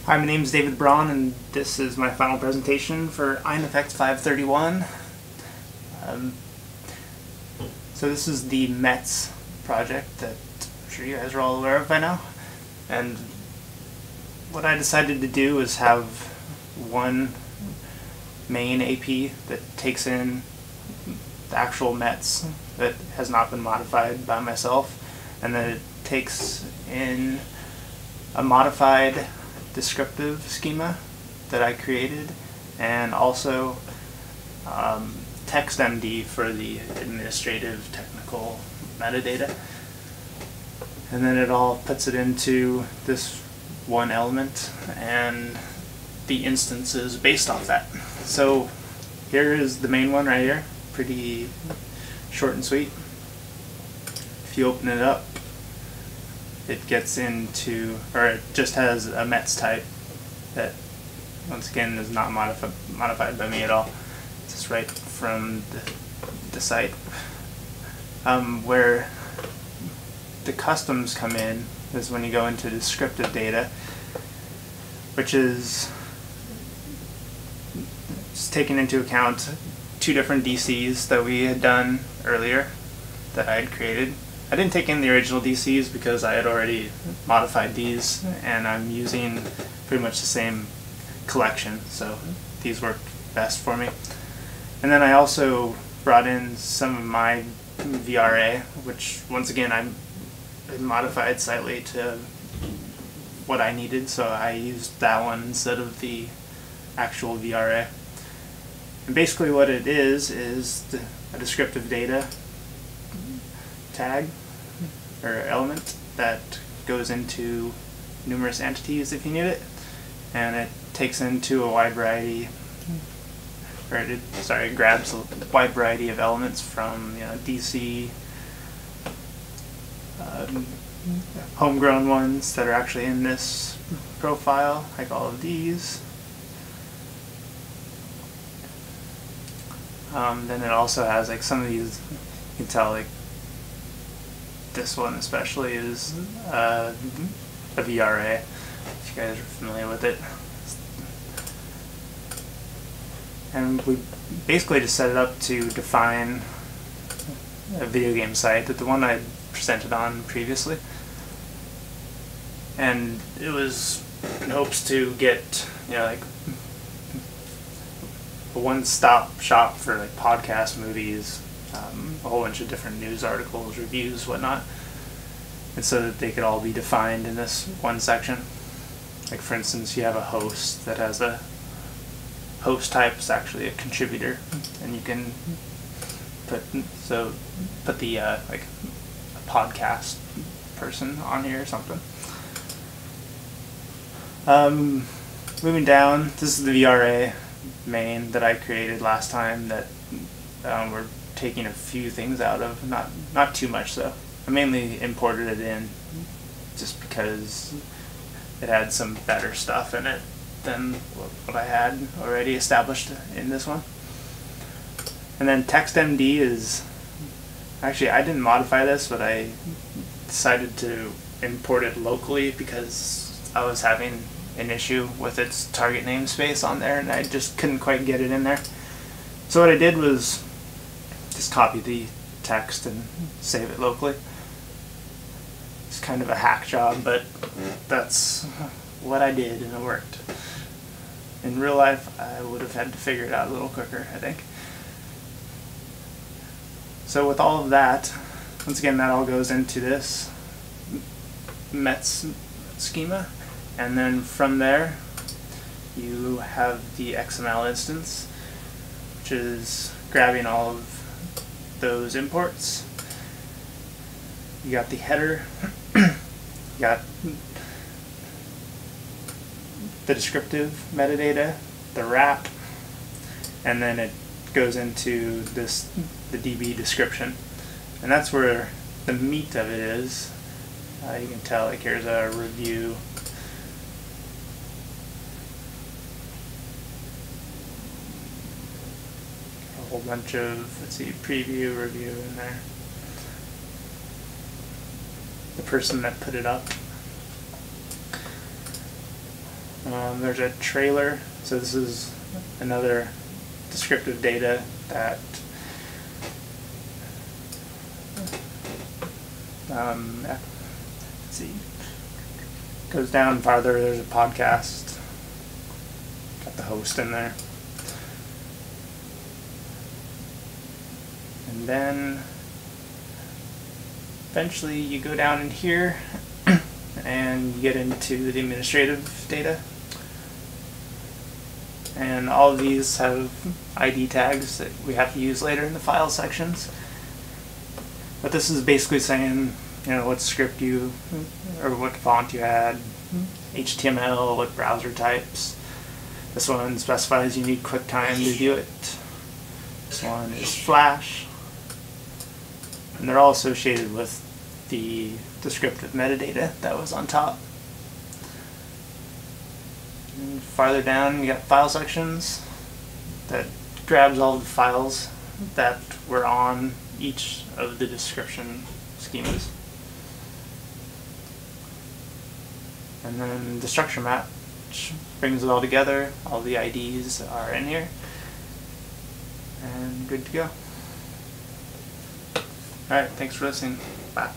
Hi, my name is David Braun, and this is my final presentation for INFX 531. So this is the METS project that I'm sure you guys are all aware of by now. And what I decided to do is have one main AP that takes in the actual METS that has not been modified by myself, and then it takes in a modified descriptive schema that I created, and also TextMD for the administrative technical metadata, and then it all puts it into this one element and the instances based off that. So here is the main one right here, pretty short and sweet. If you open it up, it gets into, or it just has a METS type that once again is not modified by me at all. It's just right from the site. Where the customs come in is when you go into descriptive data, which is taking into account two different DCs that we had done earlier that I had created. I didn't take in the original DCs because I had already modified these, and I'm using pretty much the same collection, so these work best for me. And then I also brought in some of my VRA, which once again I modified slightly to what I needed, so I used that one instead of the actual VRA. And basically what it is a descriptive data tag or element that goes into numerous entities if you need it, and it takes into a wide variety, or it grabs a wide variety of elements from DC, homegrown ones that are actually in this profile, like all of these. Then it also has like some of these, you can tell like this one especially is a VRA, if you guys are familiar with it. And we basically just set it up to define a video game site, that the one I presented on previously. And it was in hopes to get, like a one-stop shop for like podcasts, movies, a whole bunch of different news articles, reviews, whatnot, and so that they could all be defined in this one section. Like for instance, you have a host that has a host type is actually a contributor, and you can put the like a podcast person on here or something. Moving down, this is the VRA main that I created last time that we're taking a few things out of, not too much though. I mainly imported it in just because it had some better stuff in it than what I had already established in this one. And then TextMD is, actually I didn't modify this, but I decided to import it locally because I was having an issue with its target namespace on there, and I just couldn't quite get it in there. So what I did was just copy the text and save it locally. It's kind of a hack job, but that's what I did, and it worked. In real life, I would have had to figure it out a little quicker, I think. So with all of that, once again, that all goes into this METS schema. And then from there, you have the XML instance, which is grabbing all of those imports. You got the header, you got the descriptive metadata, the wrap, and then it goes into the DB description. And that's where the meat of it is. You can tell, like here's a review. A whole bunch of, let's see, preview, review in there. The person that put it up. There's a trailer, so this is another descriptive data that let's see, goes down farther. There's a podcast, got the host in there, and then eventually you go down in here and you get into the administrative data, and all of these have ID tags that we have to use later in the file sections. But this is basically saying, what script you, or what font you had, HTML, what browser types. This one specifies you need QuickTime to view it. This one is Flash. And they're all associated with the descriptive metadata that was on top. And farther down you got file sections that grabs all the files that were on each of the description schemas. And then the structure map, which brings it all together. All the IDs are in here. And good to go. Alright, thanks for listening. Bye.